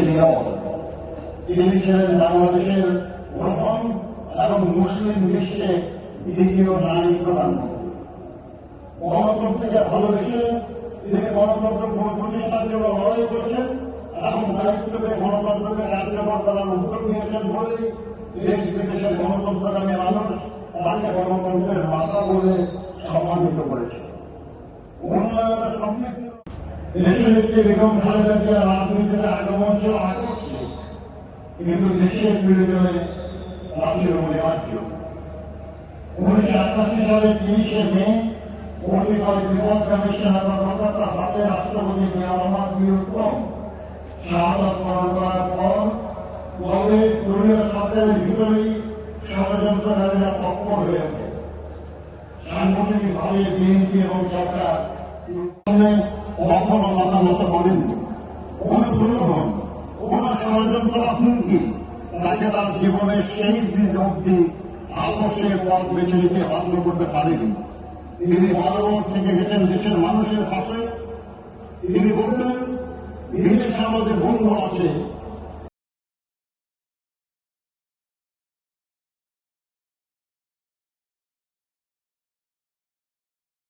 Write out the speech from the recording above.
বিরল। তিনি ছিলেন বাংলাদেশের প্রথম এবং মুসলিম বিশ্বে দ্বিতীয় নারী প্রধানমন্ত্রী। গণতন্ত্রকে ভালোবেসে তিনি গণতন্ত্র প্রতিষ্ঠার জন্য লড়াই করেছেন এবং দায়িত্বকে গণতন্ত্রকে কার্যকর করার উদ্যোগ নিয়েছেন বলেই দেশ বিদেশের গণতন্ত্রকামী মানুষ তাকে গণতন্ত্রের মাতা বলে সম্মানিত করেছে। উন্নয়নের সমৃদ্ধ দেশের একটি বেগম খালেদা জিয়া রাজনীতিতে আগমন ছিল আকস্মিক, কিন্তু দেশের প্রয়োজনে তা ছিল অনিবার্য। 1988 সালের 30শে মে পরিবার বিপদগামী সেনা কর্মকর্তা হাতে রাষ্ট্রপতি জিয়া রহমান বীরউত্তম শাহাদাত বরণ করার পর দলের দলীয় সরকারের ভিতরেই ষড়যন্ত্রকারীরা তৎপর হয়ে ওঠে। সাংগঠনিকভাবে বিএনপি এবং সরকার কখনো মাথা নত করেননি। কোন দুর্লভন, কোন ষড়যন্ত্র হুমকি তাকে তার জীবনের সেই দিন অব্দি আপোষের পথ বেছে নিতে বাধ্য করতে পারেনি। তিনি বরাবর থেকে গেছেন দেশের মানুষের পাশে। তিনি বলতেন, বিদেশে আমাদের বন্ধু আছে,